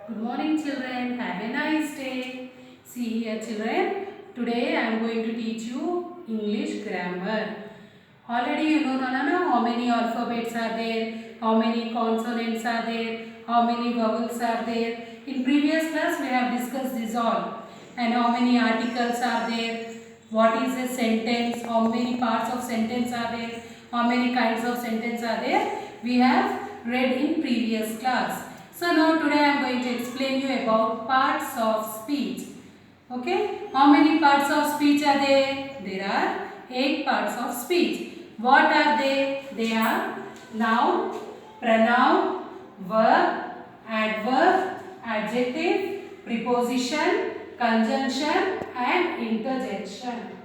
Good morning children, have a nice day. See here children, today I am going to teach you English grammar. Already you know Nana, how many alphabets are there, how many consonants are there, how many vowels are there. In previous class we have discussed this all. And how many articles are there, what is a sentence, how many parts of sentence are there, how many kinds of sentence are there. We have read in previous class. So now today I am going to explain you about parts of speech. Okay, how many parts of speech are there? There are 8 parts of speech. What are they? They are noun, pronoun, verb, adverb, adjective, preposition, conjunction and interjection.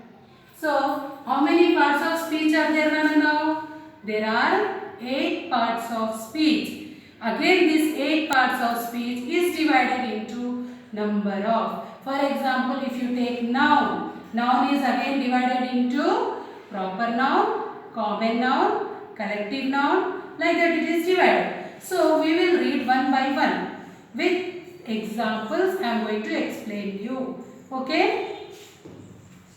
So, how many parts of speech are there now? There are 8 parts of speech. Again, these 8 parts of speech is divided into number of. For example, if you take noun, noun is again divided into proper noun, common noun, collective noun, like that it is divided. So, we will read one by one. With examples, I am going to explain you. Okay?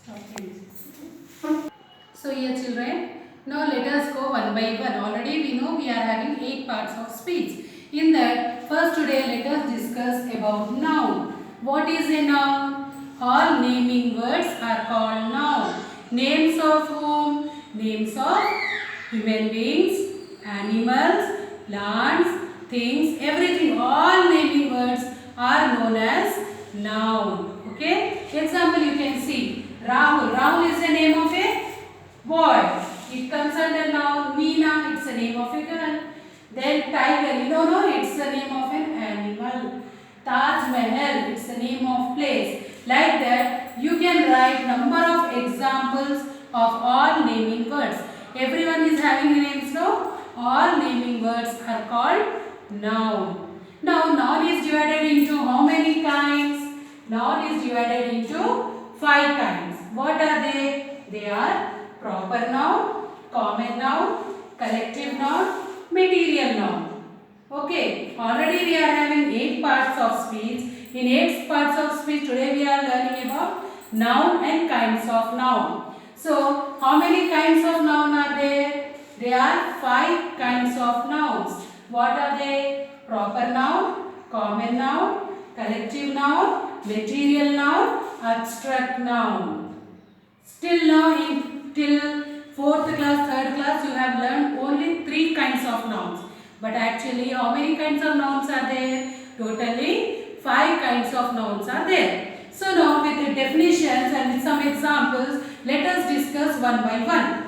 Stop it. So here children, now let us go one by one. Already we know we are having 8 parts of speech. In that, first today let us discuss about noun. What is a noun? All naming words are called noun. Names of whom? Names of human beings, animals, plants, things, everything. All naming words are known as noun. Okay? Example you can see. Rahul. Rahul is the name of a boy. It comes under noun. Meena, it's the name of a girl. Then tiger, you don't know, it's the name of an animal. Taj Mahal, it's the name of place. Like that, you can write number of examples of all naming words. Everyone is having names now. All naming words are called noun. Now, noun is divided into how many kinds? Noun is divided into 5 kinds. What are they? They are proper noun, common noun, collective noun, material noun. Okay, already we are having 8 parts of speech. In 8 parts of speech, today we are learning about noun and kinds of noun. So, how many kinds of noun are there? There are 5 kinds of nouns. What are they? Proper noun, common noun, collective noun, material noun, abstract noun. Still now till 4th class, 3rd class you have learned only 3 kinds of nouns. But actually how many kinds of nouns are there? Totally 5 kinds of nouns are there. So now with the definitions and with some examples, let us discuss one by one.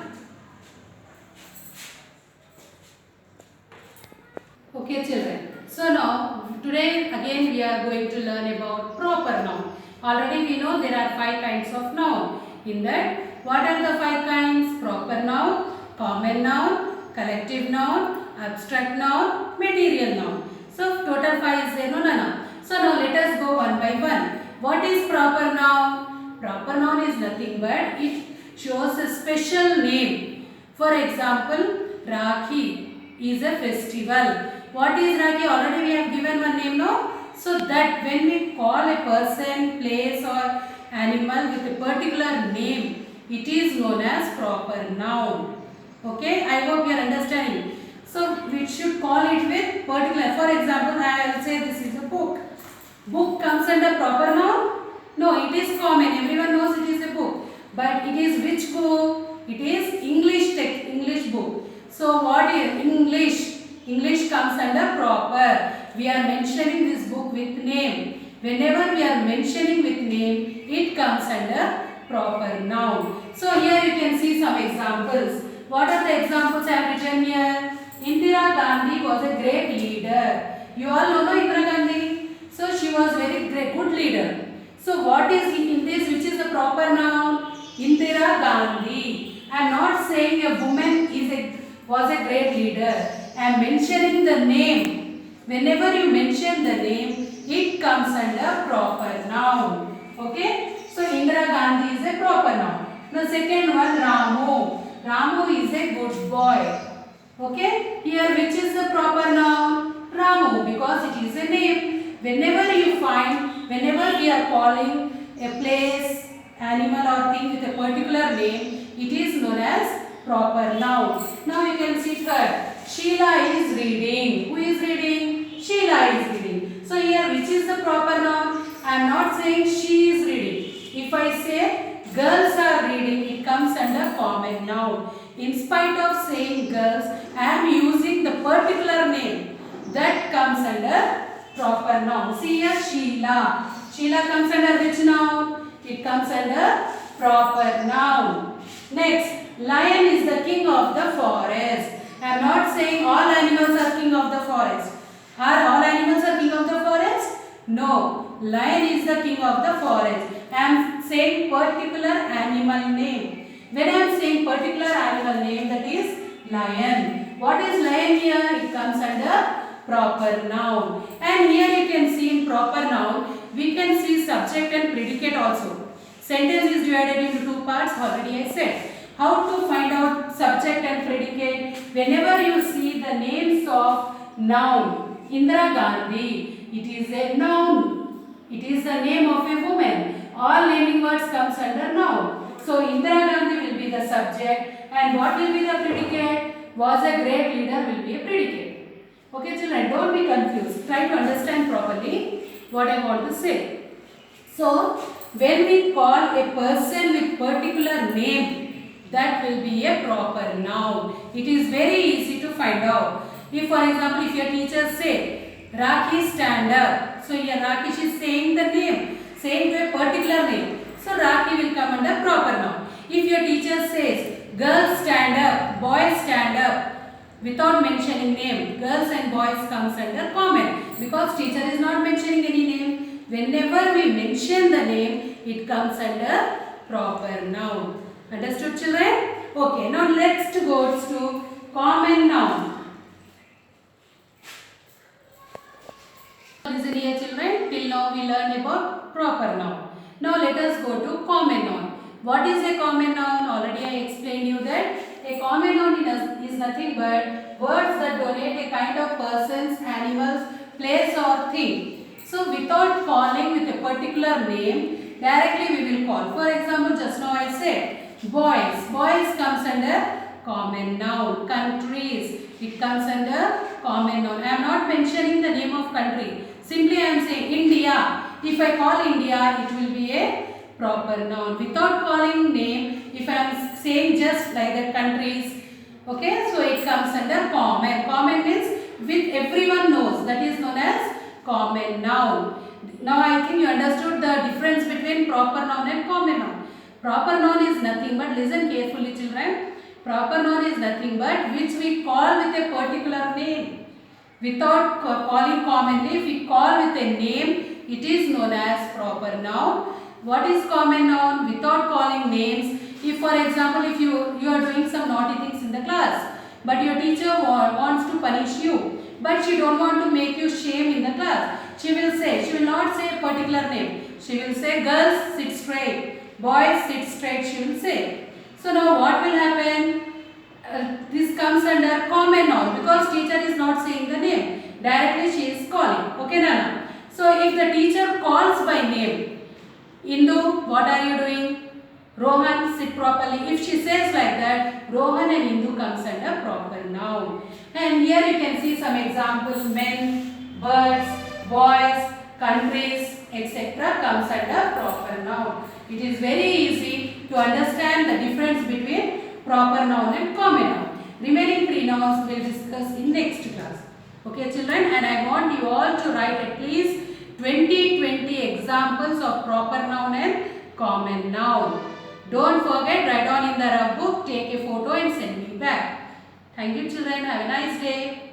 Okay children. So now today again we are going to learn about proper noun. Already we know there are 5 kinds of noun. In that, what are the 5 kinds? Proper noun, common noun, collective noun, abstract noun, material noun. So total 5 is there, no. So now let us go one by one. What is proper noun? Proper noun is nothing but it shows a special name. For example, Rakhi is a festival. What is Rakhi? Already we have given one name, no? So that when we call a person, place or animal with a particular name, it is known as proper noun. Okay, I hope you are understanding. So we should call it with particular. For example, I will say this is a book. Book comes under proper noun? No, it is common. Everyone knows it is a book. But it is which book? It is English text, English book. So what is English? English comes under proper. We are mentioning this book with name. Whenever we are mentioning with name, it comes under proper noun. So here you can see some examples. What are the examples I have written here? Indira Gandhi was a great leader. You all know Indira Gandhi? So she was very great, good leader. So what is in this, which is the proper noun? Indira Gandhi. I am not saying a woman was a great leader. I am mentioning the name. Whenever you mention the name, it comes under proper noun. Okay? So Indira Gandhi is a proper noun. The second one, Ramu. Ramu is a good boy. Okay? Here which is the proper noun? Ramu, because it is a name. whenever we are calling a place, animal or thing with a particular name, it is known as proper noun. Now you can see here, Sheila is reading. Who is reading? Sheila is reading. So here, which is the proper noun? I am not saying she is reading. If I say girls are reading, it comes under common noun. In spite of saying girls, I am using the particular name. That comes under proper noun. See here, Sheila. Sheila comes under which noun? It comes under proper noun. Next, lion is the king of the forest. I am not saying all animals are king of the forest. Are all animals are king of the forest? No. Lion is the king of the forest. I am saying particular animal name. When I am saying particular animal name, that is lion. What is lion here? It comes under proper noun. And here you can see in proper noun, we can see subject and predicate also. Sentence is divided into two parts, already I said. How to find out subject and predicate? Whenever you see the names of noun, Indira Gandhi, it is a noun. It is the name of a woman. All naming words comes under noun. So Indira Gandhi will be the subject, and what will be the predicate? Was a great leader will be a predicate. Okay children, don't be confused. Try to understand properly what I want to say. So when we call a person with particular name, that will be a proper noun. It is very easy to find out. If for example, if your teacher say, Rakhi stand up. So here Rakhi, she is saying the name, saying to a particular name. So Rakhi will come under proper noun. If your teacher says, girls stand up, boys stand up, without mentioning name, girls and boys comes under common. Because teacher is not mentioning any name. Whenever we mention the name, it comes under proper noun. Understood children? Okay, now let's go to common noun. Listen here children, till now we learned about proper noun. Now let us go to common noun. What is a common noun? Already I explained you that a common noun is nothing but words that denote a kind of persons, animals, place or thing. So without calling with a particular name, directly we will call. For example, just now I said boys. Boys comes under common noun. Countries, it comes under common noun. I am not mentioning the name of country. Simply I am saying India. If I call India, it will be a proper noun. Without calling name, if I am saying just like the countries, okay, so it comes under common. Common means with everyone knows. That is known as common noun. Now I think you understood the difference between proper noun and common noun. Proper noun is nothing but, listen carefully children, proper noun is nothing but which we call with a particular name. Without calling commonly, if we call with a name, it is known as proper noun. What is common noun? Without calling names. If for example, if you are doing some naughty things in the class, but your teacher wants to punish you, but she don't want to make you shame in the class, she will not say a particular name. She will say girls sit straight, boys sit straight, she will say. So now what will happen? This comes under common noun because teacher is not saying the name. Directly she is calling. Okay Nana? So if the teacher calls by name, Indu, what are you doing? Rohan, sit properly. If she says like that, Rohan and Indu comes under proper noun. And here you can see some examples. Men, birds, boys, countries, etc. comes under proper noun. It is very easy to understand the difference between proper noun and common noun. Remaining three nouns we will discuss in next class. Okay children, and I want you all to write at least 20 examples of proper noun and common noun. Don't forget, write down in the rough book, take a photo and send me back. Thank you children, have a nice day.